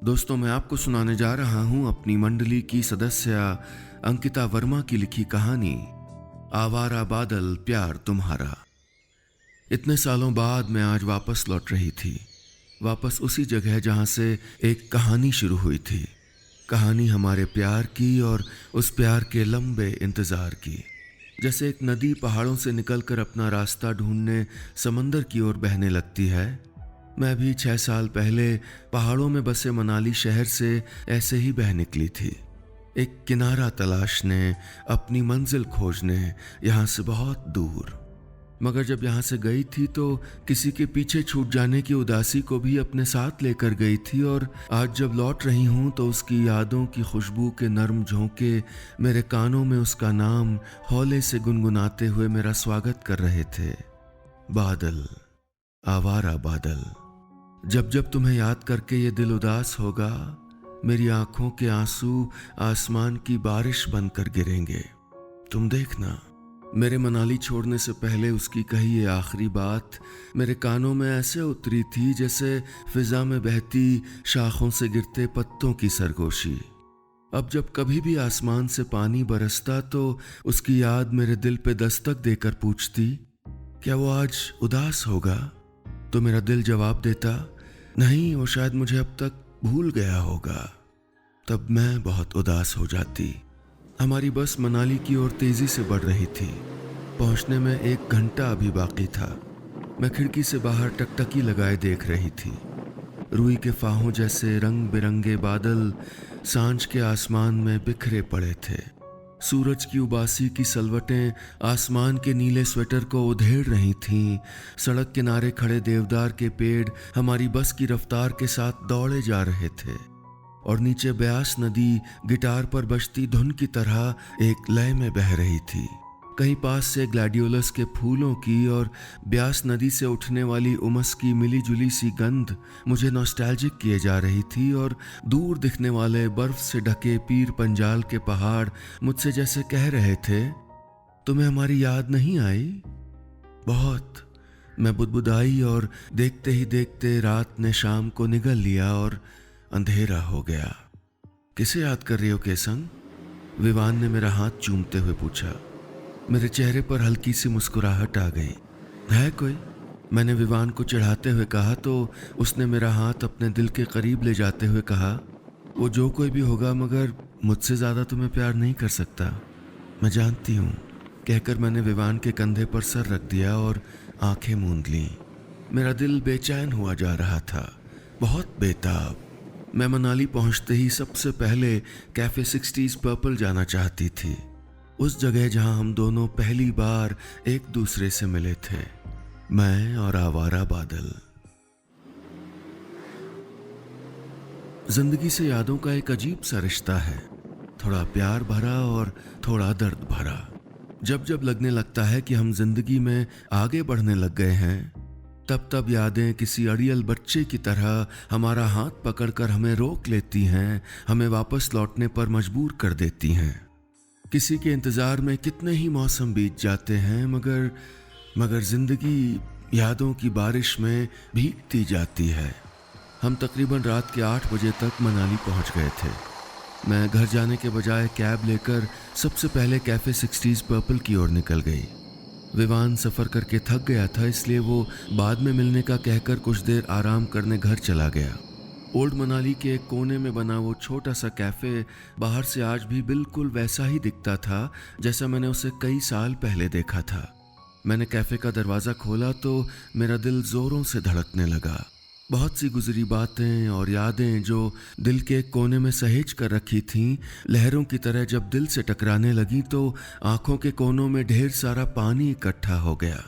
दोस्तों, मैं आपको सुनाने जा रहा हूं अपनी मंडली की सदस्य अंकिता वर्मा की लिखी कहानी आवारा बादल प्यार तुम्हारा। इतने सालों बाद मैं आज वापस लौट रही थी, वापस उसी जगह जहां से एक कहानी शुरू हुई थी। कहानी हमारे प्यार की और उस प्यार के लंबे इंतजार की। जैसे एक नदी पहाड़ों से निकलकर अपना रास्ता ढूंढने समंदर की ओर बहने लगती है, मैं भी 6 साल पहले पहाड़ों में बसे मनाली शहर से ऐसे ही बह निकली थी, एक किनारा तलाशने, अपनी मंजिल खोजने, यहाँ से बहुत दूर। मगर जब यहाँ से गई थी तो किसी के पीछे छूट जाने की उदासी को भी अपने साथ लेकर गई थी, और आज जब लौट रही हूँ तो उसकी यादों की खुशबू के नर्म झोंके मेरे कानों में उसका नाम हौले से गुनगुनाते हुए मेरा स्वागत कर रहे थे। बादल, आवारा बादल। जब जब तुम्हें याद करके ये दिल उदास होगा, मेरी आंखों के आंसू आसमान की बारिश बनकर गिरेंगे। तुम देखना, मेरे मनाली छोड़ने से पहले उसकी कही ये आखिरी बात मेरे कानों में ऐसे उतरी थी जैसे फिजा में बहती शाखों से गिरते पत्तों की सरगोशी। अब जब कभी भी आसमान से पानी बरसता तो उसकी याद मेरे दिल पे दस्तक देकर पूछती, क्या वो आज उदास होगा? तो मेरा दिल जवाब देता, नहीं, वो शायद मुझे अब तक भूल गया होगा। तब मैं बहुत उदास हो जाती। हमारी बस मनाली की ओर तेजी से बढ़ रही थी। पहुंचने में 1 घंटा अभी बाकी था। मैं खिड़की से बाहर टकटकी लगाए देख रही थी। रुई के फाहों जैसे रंग बिरंगे बादल सांझ के आसमान में बिखरे पड़े थे। सूरज की उबासी की सलवटें आसमान के नीले स्वेटर को उधेड़ रही थीं। सड़क किनारे खड़े देवदार के पेड़ हमारी बस की रफ्तार के साथ दौड़े जा रहे थे, और नीचे ब्यास नदी गिटार पर बजती धुन की तरह एक लय में बह रही थी। कहीं पास से ग्लैडियोलस के फूलों की और ब्यास नदी से उठने वाली उमस की मिली जुली सी गंध मुझे नॉस्टैल्जिक किए जा रही थी, और दूर दिखने वाले बर्फ से ढके पीर पंजाल के पहाड़ मुझसे जैसे कह रहे थे, तुम्हें हमारी याद नहीं आई? बहुत। मैं बुदबुदाई, और देखते ही देखते रात ने शाम को निगल लिया और अंधेरा हो गया। किसे याद कर रही हो केसंग? विवान ने मेरा हाथ चूमते हुए पूछा। मेरे चेहरे पर हल्की सी मुस्कुराहट आ गई। है कोई? मैंने विवान को चिढ़ाते हुए कहा तो उसने मेरा हाथ अपने दिल के करीब ले जाते हुए कहा, वो जो कोई भी होगा मगर मुझसे ज्यादा तुम्हें प्यार नहीं कर सकता। मैं जानती हूँ, कहकर मैंने विवान के कंधे पर सर रख दिया और आंखें मूंद लीं। मेरा दिल बेचैन हुआ जा रहा था, बहुत बेताब। मैं मनाली पहुंचते ही सबसे पहले कैफे 60s पर्पल जाना चाहती थी, उस जगह जहां हम दोनों पहली बार एक दूसरे से मिले थे, मैं और आवारा बादल। जिंदगी से यादों का एक अजीब सा रिश्ता है, थोड़ा प्यार भरा और थोड़ा दर्द भरा। जब जब लगने लगता है कि हम जिंदगी में आगे बढ़ने लग गए हैं, तब तब यादें किसी अड़ियल बच्चे की तरह हमारा हाथ पकड़कर हमें रोक लेती हैं, हमें वापस लौटने पर मजबूर कर देती हैं। किसी के इंतजार में कितने ही मौसम बीत जाते हैं, मगर जिंदगी यादों की बारिश में भीगती जाती है। हम तकरीबन रात के 8 बजे तक मनाली पहुंच गए थे। मैं घर जाने के बजाय कैब लेकर सबसे पहले कैफे 60s पर्पल की ओर निकल गई। विवान सफ़र करके थक गया था, इसलिए वो बाद में मिलने का कहकर कुछ देर आराम करने घर चला गया। ओल्ड मनाली के एक कोने में बना वो छोटा सा कैफ़े बाहर से आज भी बिल्कुल वैसा ही दिखता था जैसा मैंने उसे कई साल पहले देखा था। मैंने कैफ़े का दरवाज़ा खोला तो मेरा दिल ज़ोरों से धड़कने लगा। बहुत सी गुजरी बातें और यादें जो दिल के एक कोने में सहेज कर रखी थीं, लहरों की तरह जब दिल से टकराने लगी तो आंखों के कोनों में ढेर सारा पानी इकट्ठा हो गया।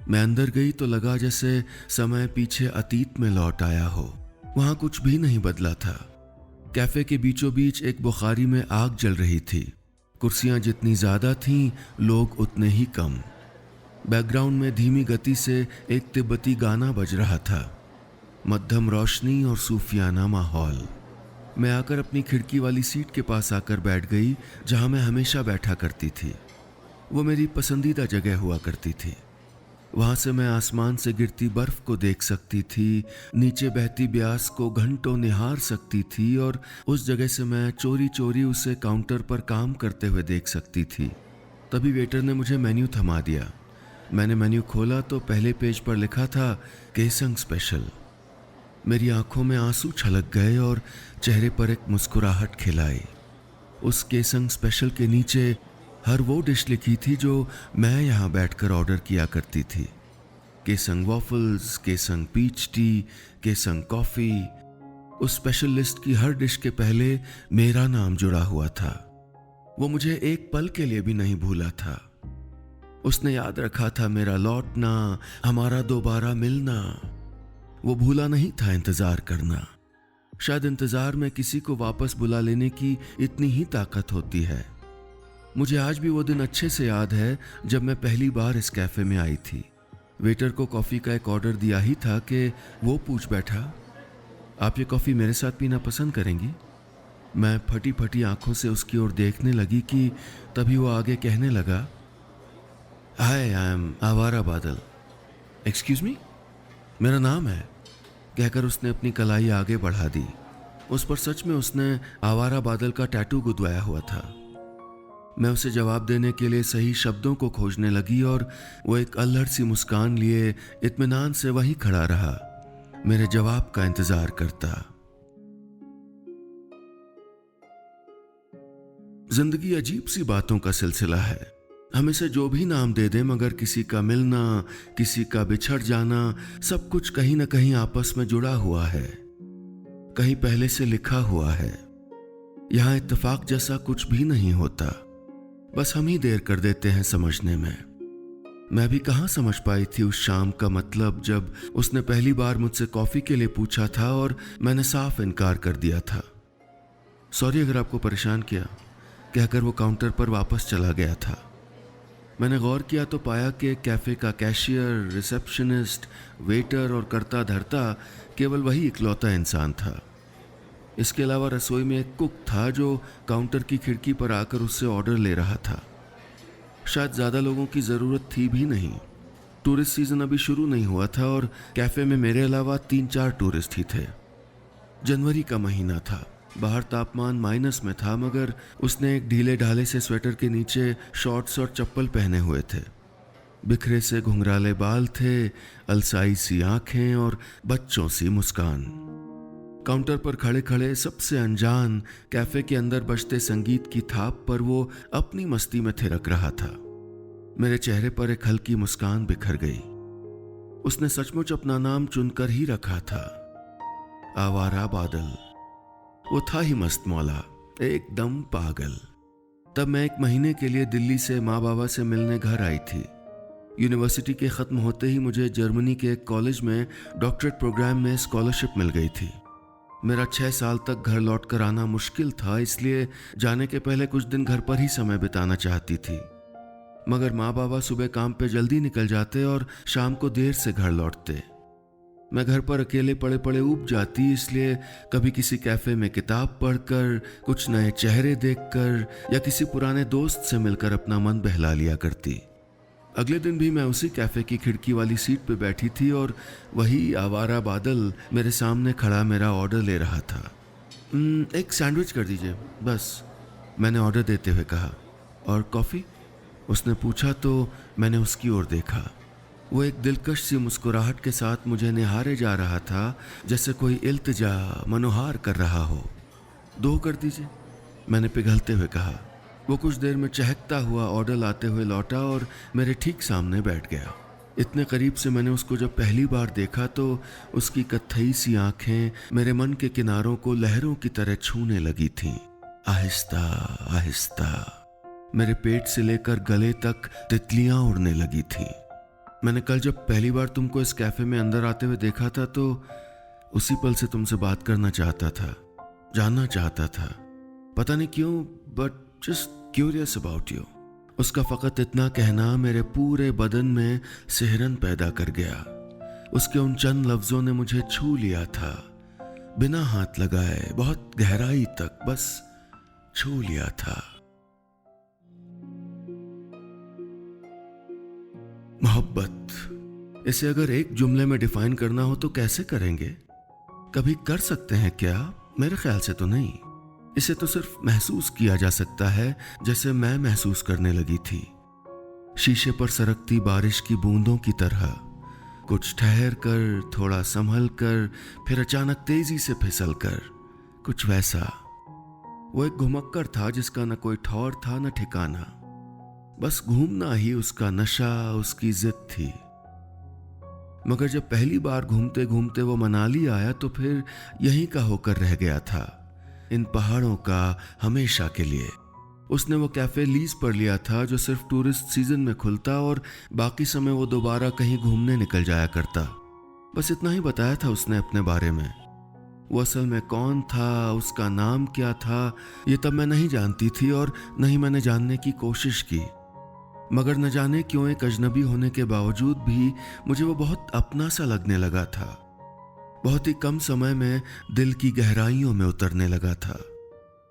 मैं अंदर गई तो लगा जैसे समय पीछे अतीत में लौट आया हो। वहां कुछ भी नहीं बदला था। कैफे के बीचों बीच एक बुखारी में आग जल रही थी। कुर्सियां जितनी ज्यादा थीं, लोग उतने ही कम। बैकग्राउंड में धीमी गति से एक तिब्बती गाना बज रहा था। मध्यम रोशनी और सूफियाना माहौल। मैं आकर अपनी खिड़की वाली सीट के पास आकर बैठ गई, जहां मैं हमेशा बैठा करती थी। वो मेरी पसंदीदा जगह हुआ करती थी। वहां से मैं आसमान से गिरती बर्फ को देख सकती थी, नीचे बहती ब्यास को घंटों निहार सकती थी और उस जगह से मैं चोरी चोरी उसे काउंटर पर काम करते हुए देख सकती थी। तभी वेटर ने मुझे मेन्यू थमा दिया। मैंने मेन्यू खोला तो पहले पेज पर लिखा था केसंग स्पेशल। मेरी आंखों में आंसू छलक गए और चेहरे पर एक मुस्कुराहट खिलाई। उस केसंग स्पेशल के नीचे हर वो डिश लिखी थी जो मैं यहाँ बैठकर ऑर्डर किया करती थी। Kesang waffles, Kesang peach tea, Kesang coffee. उस स्पेशल लिस्ट की हर डिश के पहले मेरा नाम जुड़ा हुआ था। वो मुझे एक पल के लिए भी नहीं भूला था। उसने याद रखा था मेरा लौटना, हमारा दोबारा मिलना। वो भूला नहीं था इंतजार करना। शायद इंतजार में किसी को वापस बुला लेने की इतनी ही ताकत होती है। मुझे आज भी वो दिन अच्छे से याद है जब मैं पहली बार इस कैफे में आई थी। वेटर को कॉफी का एक ऑर्डर दिया ही था कि वो पूछ बैठा, आप ये कॉफी मेरे साथ पीना पसंद करेंगी? मैं फटी फटी आंखों से उसकी ओर देखने लगी कि तभी वो आगे कहने लगा, हाय, आई एम आवारा बादल। एक्सक्यूज मी, मेरा नाम है, कहकर उसने अपनी कलाई आगे बढ़ा दी। उस पर सच में उसने आवारा बादल का टैटू गुदवाया हुआ था। मैं उसे जवाब देने के लिए सही शब्दों को खोजने लगी और वो एक अल्हड़ सी मुस्कान लिए इत्मीनान से वहीं खड़ा रहा, मेरे जवाब का इंतजार करता। जिंदगी अजीब सी बातों का सिलसिला है। हम इसे जो भी नाम दे दें, मगर किसी का मिलना, किसी का बिछड़ जाना, सब कुछ कहीं ना कहीं आपस में जुड़ा हुआ है, कहीं पहले से लिखा हुआ है। यहां इत्तेफाक जैसा कुछ भी नहीं होता, बस हम ही देर कर देते हैं समझने में। मैं भी कहां समझ पाई थी उस शाम का मतलब जब उसने पहली बार मुझसे कॉफी के लिए पूछा था और मैंने साफ इनकार कर दिया था। सॉरी अगर आपको परेशान किया, कहकर वो काउंटर पर वापस चला गया था। मैंने गौर किया तो पाया कि कैफे का कैशियर, रिसेप्शनिस्ट, वेटर और करता धरता केवल वही इकलौता इंसान था। इसके अलावा रसोई में एक कुक था जो काउंटर की खिड़की पर आकर उससे ऑर्डर ले रहा था। शायद ज्यादा लोगों की जरूरत थी भी नहीं। टूरिस्ट सीजन अभी शुरू नहीं हुआ था और कैफे में मेरे अलावा 3-4 टूरिस्ट ही थे। जनवरी का महीना था, बाहर तापमान माइनस में था, मगर उसने एक ढीले ढाले से स्वेटर के नीचे शॉर्ट्स और चप्पल पहने हुए थे। बिखरे से घुंघराले बाल थे, अलसाई सी आंखें और बच्चों सी मुस्कान। काउंटर पर खड़े खड़े सबसे अनजान कैफे के अंदर बजते संगीत की थाप पर वो अपनी मस्ती में थिरक रहा था। मेरे चेहरे पर एक हल्की मुस्कान बिखर गई। उसने सचमुच अपना नाम चुनकर ही रखा था, आवारा बादल। वो था ही मस्त मौला, एकदम पागल। तब मैं 1 महीने के लिए दिल्ली से माँ बाबा से मिलने घर आई थी। यूनिवर्सिटी के खत्म होते ही मुझे जर्मनी के एक कॉलेज में डॉक्टरेट प्रोग्राम में स्कॉलरशिप मिल गई थी। मेरा 6 साल तक घर लौट कर आना मुश्किल था, इसलिए जाने के पहले कुछ दिन घर पर ही समय बिताना चाहती थी। मगर माँ बाबा सुबह काम पे जल्दी निकल जाते और शाम को देर से घर लौटते। मैं घर पर अकेले पड़े पड़े ऊब जाती, इसलिए कभी किसी कैफे में किताब पढ़कर, कुछ नए चेहरे देखकर या किसी पुराने दोस्त से मिलकर अपना मन बहला लिया करती। अगले दिन भी मैं उसी कैफे की खिड़की वाली सीट पे बैठी थी और वही आवारा बादल मेरे सामने खड़ा मेरा ऑर्डर ले रहा था। एक सैंडविच कर दीजिए बस, मैंने ऑर्डर देते हुए कहा। और कॉफ़ी? उसने पूछा तो मैंने उसकी ओर देखा। वो एक दिलकश सी मुस्कुराहट के साथ मुझे निहारे जा रहा था, जैसे कोई इल्तिजा, मनोहार कर रहा हो। 2 कर दीजिए, मैंने पिघलते हुए कहा। वो कुछ देर में चहकता हुआ ऑर्डर लाते हुए लौटा और मेरे ठीक सामने बैठ गया। इतने करीब से मैंने उसको जब पहली बार देखा तो उसकी कत्थई सी आंखें मेरे मन के किनारों को लहरों की तरह छूने लगी थीं। आहिस्ता आहिस्ता मेरे पेट से लेकर गले तक तितलियां उड़ने लगी थीं। मैंने कल जब पहली बार तुमको इस कैफे में अंदर आते हुए देखा था तो उसी पल से तुमसे बात करना चाहता था, जानना चाहता था। पता नहीं क्यों, but just curious about you. उसका फकत इतना कहना मेरे पूरे बदन में सिहरन पैदा कर गया। उसके उन चंद लफ्जों ने मुझे छू लिया था, बिना हाथ लगाए, बहुत गहराई तक बस छू लिया था। मोहब्बत इसे अगर एक जुमले में डिफाइन करना हो तो कैसे करेंगे? कभी कर सकते हैं क्या? मेरे ख्याल से तो नहीं। इसे तो सिर्फ महसूस किया जा सकता है, जैसे मैं महसूस करने लगी थी, शीशे पर सरकती बारिश की बूंदों की तरह, कुछ ठहर कर, थोड़ा संभल कर, फिर अचानक तेजी से फिसल कर, कुछ वैसा। वो एक घुमक्कर था जिसका न कोई ठौर था न ठिकाना, बस घूमना ही उसका नशा, उसकी जिद थी। मगर जब पहली बार घूमते घूमते वो मनाली आया तो फिर यहीं का होकर रह गया था, इन पहाड़ों का, हमेशा के लिए। उसने वो कैफे लीज पर लिया था जो सिर्फ टूरिस्ट सीजन में खुलता और बाकी समय वो दोबारा कहीं घूमने निकल जाया करता। बस इतना ही बताया था उसने अपने बारे में। वो असल में कौन था, उसका नाम क्या था, ये तब मैं नहीं जानती थी और न ही मैंने जानने की कोशिश की। मगर न जाने क्यों एक अजनबी होने के बावजूद भी मुझे वो बहुत अपना सा लगने लगा था। बहुत ही कम समय में दिल की गहराइयों में उतरने लगा था।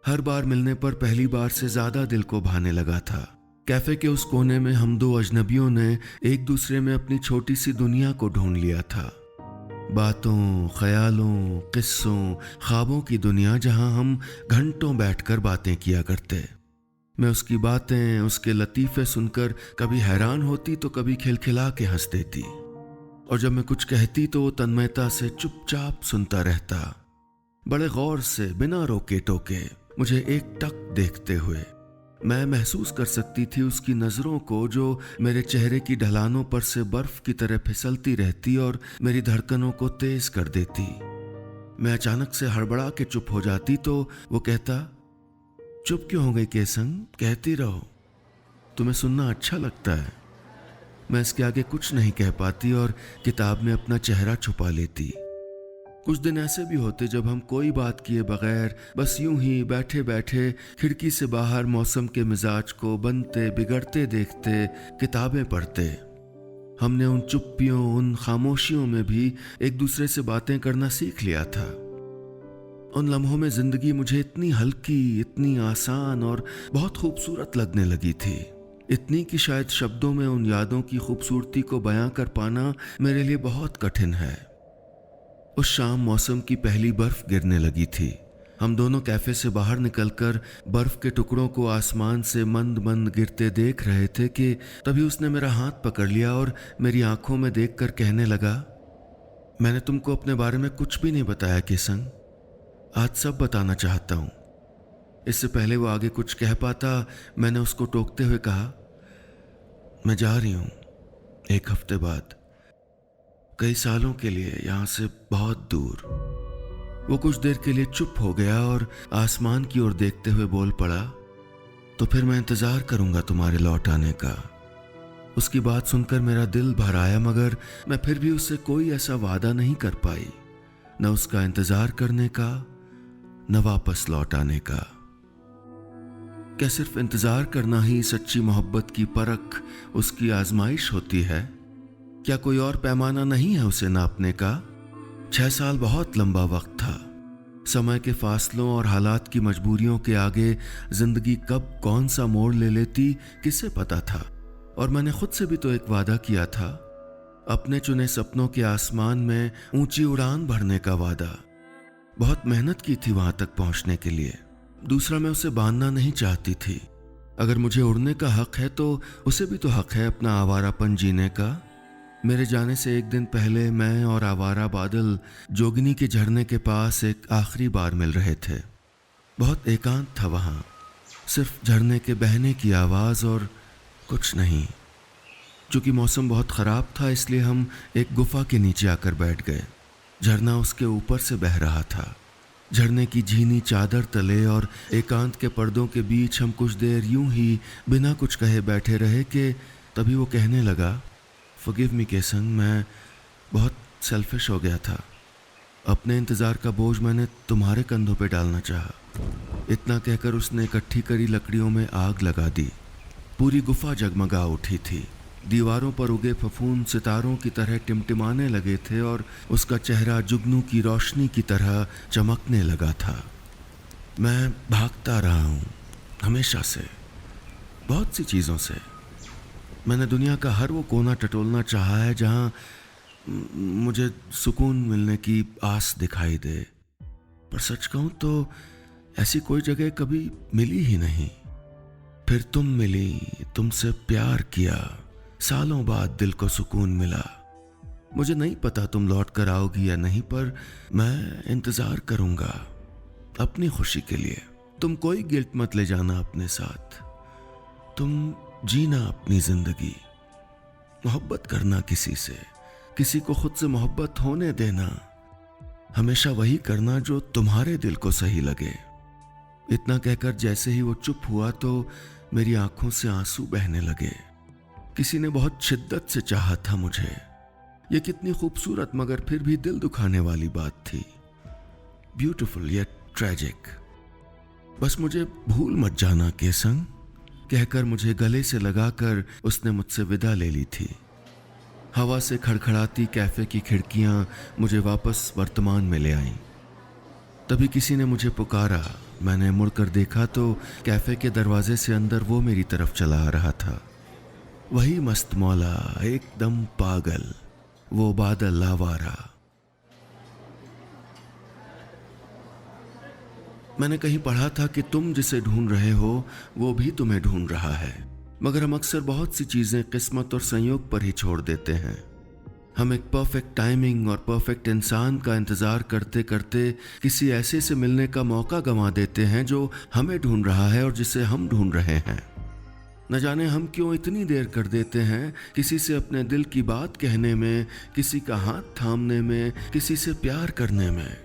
हर बार मिलने पर पहली बार से ज्यादा दिल को भाने लगा था। कैफे के उस कोने में हम दो अजनबियों ने एक दूसरे में अपनी छोटी सी दुनिया को ढूंढ लिया था। बातों, ख्यालों, किस्सों, ख्वाबों की दुनिया, जहां हम घंटों बैठकर बातें किया करते। मैं उसकी बातें, उसके लतीफे सुनकर कभी हैरान होती तो कभी खिलखिला के हंस देती, और जब मैं कुछ कहती तो वो तन्मयता से चुपचाप सुनता रहता, बड़े गौर से, बिना रोके टोके, मुझे एक टक देखते हुए। मैं महसूस कर सकती थी उसकी नजरों को जो मेरे चेहरे की ढलानों पर से बर्फ की तरह फिसलती रहती और मेरी धड़कनों को तेज कर देती। मैं अचानक से हड़बड़ा के चुप हो जाती तो वो कहता, चुप क्यों हो गई केसंग, कहती रहो, तुम्हें सुनना अच्छा लगता है। मैं इसके आगे कुछ नहीं कह पाती और किताब में अपना चेहरा छुपा लेती। कुछ दिन ऐसे भी होते जब हम कोई बात किए बगैर बस यूं ही बैठे बैठे खिड़की से बाहर मौसम के मिजाज को बनते बिगड़ते देखते, किताबें पढ़ते। हमने उन चुप्पियों, उन खामोशियों में भी एक दूसरे से बातें करना सीख लिया था। उन लम्हों में जिंदगी मुझे इतनी हल्की, इतनी आसान और बहुत खूबसूरत लगने लगी थी, इतनी कि शायद शब्दों में उन यादों की खूबसूरती को बयां कर पाना मेरे लिए बहुत कठिन है। उस शाम मौसम की पहली बर्फ गिरने लगी थी। हम दोनों कैफे से बाहर निकलकर बर्फ के टुकड़ों को आसमान से मंद मंद गिरते देख रहे थे कि तभी उसने मेरा हाथ पकड़ लिया और मेरी आंखों में देखकर कहने लगा, मैंने तुमको अपने बारे में कुछ भी नहीं बताया किसन, आज सब बताना चाहता हूं। इससे पहले वो आगे कुछ कह पाता, मैंने उसको टोकते हुए कहा, मैं जा रही हूं 1 हफ्ते बाद, कई सालों के लिए, यहां से बहुत दूर। वो कुछ देर के लिए चुप हो गया और आसमान की ओर देखते हुए बोल पड़ा, तो फिर मैं इंतजार करूंगा तुम्हारे लौट आने का। उसकी बात सुनकर मेरा दिल भर आया, मगर मैं फिर भी उससे कोई ऐसा वादा नहीं कर पाई, न उसका इंतजार करने का, न वापस लौट आने का। क्या सिर्फ इंतजार करना ही सच्ची मोहब्बत की परख, उसकी आजमाइश होती है? क्या कोई और पैमाना नहीं है उसे नापने का? 6 साल बहुत लंबा वक्त था। समय के फासलों और हालात की मजबूरियों के आगे जिंदगी कब कौन सा मोड़ ले लेती किसे पता था। और मैंने खुद से भी तो एक वादा किया था, अपने चुने सपनों के आसमान में ऊंची उड़ान भरने का वादा। बहुत मेहनत की थी वहां तक पहुंचने के लिए। दूसरा, मैं उसे बांधना नहीं चाहती थी। अगर मुझे उड़ने का हक है तो उसे भी तो हक है अपना आवारापन जीने का। मेरे जाने से एक दिन पहले मैं और आवारा बादल जोगिनी के झरने के पास एक आखिरी बार मिल रहे थे। बहुत एकांत था वहां, सिर्फ झरने के बहने की आवाज और कुछ नहीं। चूंकि मौसम बहुत खराब था इसलिए हम एक गुफा के नीचे आकर बैठ गए। झरना उसके ऊपर से बह रहा था। झरने की झीनी चादर तले और एकांत के पर्दों के बीच हम कुछ देर यूं ही बिना कुछ कहे बैठे रहे कि तभी वो कहने लगा, फॉरगिव मी केसंग, मैं बहुत सेल्फिश हो गया था। अपने इंतज़ार का बोझ मैंने तुम्हारे कंधों पे डालना चाहा। इतना कहकर उसने इकट्ठी करी लकड़ियों में आग लगा दी। पूरी गुफा जगमगा उठी थी। दीवारों पर उगे फफूंद सितारों की तरह टिमटिमाने लगे थे और उसका चेहरा जुगनू की रोशनी की तरह चमकने लगा था। मैं भागता रहा हूँ हमेशा से, बहुत सी चीज़ों से। मैंने दुनिया का हर वो कोना टटोलना चाहा है जहाँ मुझे सुकून मिलने की आस दिखाई दे। पर सच कहूं तो ऐसी कोई जगह कभी मिली ही नहीं। फिर तुम मिली, तुमसे प्यार किया, सालों बाद दिल को सुकून मिला। मुझे नहीं पता तुम लौट कर आओगी या नहीं, पर मैं इंतजार करूंगा अपनी खुशी के लिए। तुम कोई गिल्ट मत ले जाना अपने साथ। तुम जीना अपनी जिंदगी, मोहब्बत करना किसी से, किसी को खुद से मोहब्बत होने देना, हमेशा वही करना जो तुम्हारे दिल को सही लगे। इतना कहकर जैसे ही वो चुप हुआ तो मेरी आंखों से आंसू बहने लगे। किसी ने बहुत शिद्दत से चाहा था मुझे। ये कितनी खूबसूरत मगर फिर भी दिल दुखाने वाली बात थी। Beautiful yet tragic. बस मुझे भूल मत जाना केसंग, कहकर मुझे गले से लगाकर उसने मुझसे विदा ले ली थी। हवा से खड़खड़ाती कैफे की खिड़कियां मुझे वापस वर्तमान में ले आईं। तभी किसी ने मुझे पुकारा। मैंने मुड़कर देखा तो कैफे के दरवाजे से अंदर वो मेरी तरफ चला आ रहा था। वही मस्त मौला, एकदम पागल, वो बादल आवारा। मैंने कहीं पढ़ा था कि तुम जिसे ढूंढ रहे हो वो भी तुम्हें ढूंढ रहा है, मगर हम अक्सर बहुत सी चीजें किस्मत और संयोग पर ही छोड़ देते हैं। हम एक परफेक्ट टाइमिंग और परफेक्ट इंसान का इंतजार करते करते किसी ऐसे से मिलने का मौका गंवा देते हैं जो हमें ढूंढ रहा है और जिसे हम ढूंढ रहे हैं। न जाने हम क्यों इतनी देर कर देते हैं किसी से अपने दिल की बात कहने में, किसी का हाथ थामने में, किसी से प्यार करने में।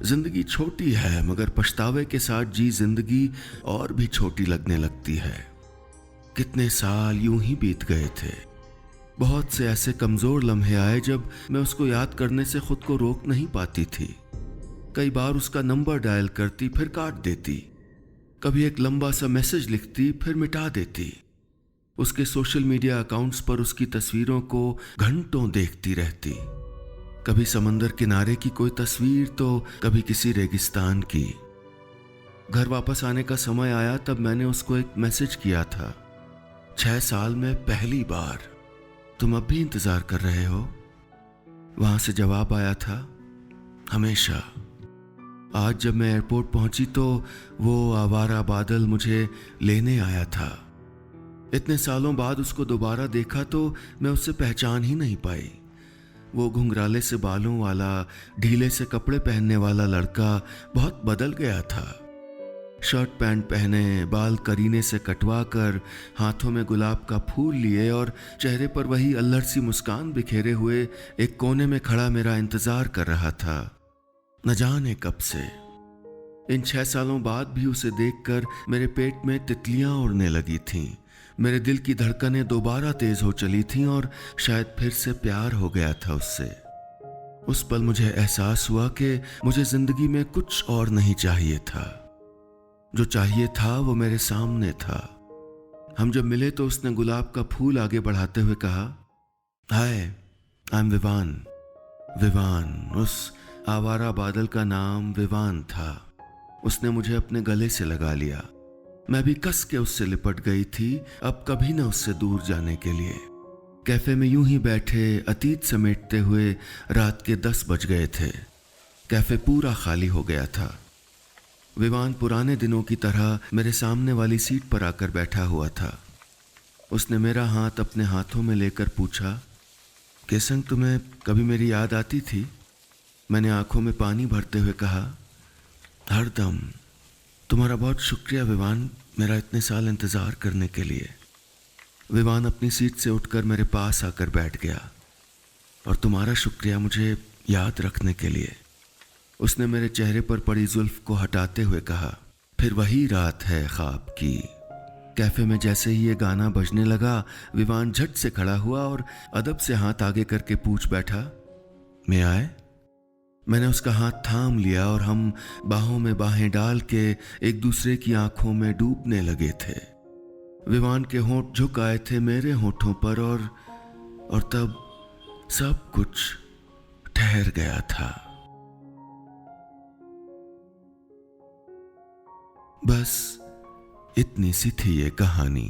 जिंदगी छोटी है मगर पछतावे के साथ जी जिंदगी और भी छोटी लगने लगती है। कितने साल यूं ही बीत गए थे। बहुत से ऐसे कमजोर लम्हे आए जब मैं उसको याद करने से खुद को रोक नहीं पाती थी। कई बार उसका नंबर डायल करती फिर काट देती, कभी एक लंबा सा मैसेज लिखती फिर मिटा देती। उसके सोशल मीडिया अकाउंट्स पर उसकी तस्वीरों को घंटों देखती रहती। कभी समंदर किनारे की कोई तस्वीर तो कभी किसी रेगिस्तान की। घर वापस आने का समय आया तब मैंने उसको एक मैसेज किया था, 6 साल में पहली बार, तुम अब भी इंतजार कर रहे हो? वहां से जवाब आया था, हमेशा। आज जब मैं एयरपोर्ट पहुंची तो वो आवारा बादल मुझे लेने आया था। इतने सालों बाद उसको दोबारा देखा तो मैं उससे पहचान ही नहीं पाई। वो घुंघराले से बालों वाला, ढीले से कपड़े पहनने वाला लड़का बहुत बदल गया था। शर्ट पैंट पहने, बाल करीने से कटवा कर, हाथों में गुलाब का फूल लिए और चेहरे पर वही अल्लड़ सी मुस्कान बिखेरे हुए एक कोने में खड़ा मेरा इंतजार कर रहा था, न जाने कब से। इन 6 सालों बाद भी उसे देखकर मेरे पेट में तितलियां उड़ने लगी थीं। मेरे दिल की धड़कनें दोबारा तेज हो चली थीं और शायद फिर से प्यार हो गया था उससे। उस पल मुझे एहसास हुआ कि मुझे जिंदगी में कुछ और नहीं चाहिए था। जो चाहिए था वो मेरे सामने था। हम जब मिले तो उसने गुलाब का फूल आगे बढ़ाते हुए कहा, हाय, आई एम विवान। विवान, उस आवारा बादल का नाम विवान था। उसने मुझे अपने गले से लगा लिया। मैं भी कस के उससे लिपट गई थी, अब कभी न उससे दूर जाने के लिए। कैफे में यूं ही बैठे अतीत समेटते हुए रात के 10 बज गए थे। कैफे पूरा खाली हो गया था। विवान पुराने दिनों की तरह मेरे सामने वाली सीट पर आकर बैठा हुआ था। उसने मेरा हाथ अपने हाथों में लेकर पूछा, केसंग, तुम्हें कभी मेरी याद आती थी? मैंने आंखों में पानी भरते हुए कहा, हरदम। तुम्हारा बहुत शुक्रिया विवान, मेरा इतने साल इंतजार करने के लिए। विवान अपनी सीट से उठकर मेरे पास आकर बैठ गया। और तुम्हारा शुक्रिया मुझे याद रखने के लिए, उसने मेरे चेहरे पर पड़ी जुल्फ को हटाते हुए कहा। फिर वही रात है ख्वाब की। कैफे में जैसे ही ये गाना बजने लगा, विवान झट से खड़ा हुआ और अदब से हाथ आगे करके पूछ बैठा, मैं आए? मैंने उसका हाथ थाम लिया और हम बाहों में बाहें डाल के एक दूसरे की आंखों में डूबने लगे थे। विवान के होंठ झुक आए थे मेरे होंठों पर और तब सब कुछ ठहर गया था। बस इतनी सी थी ये कहानी।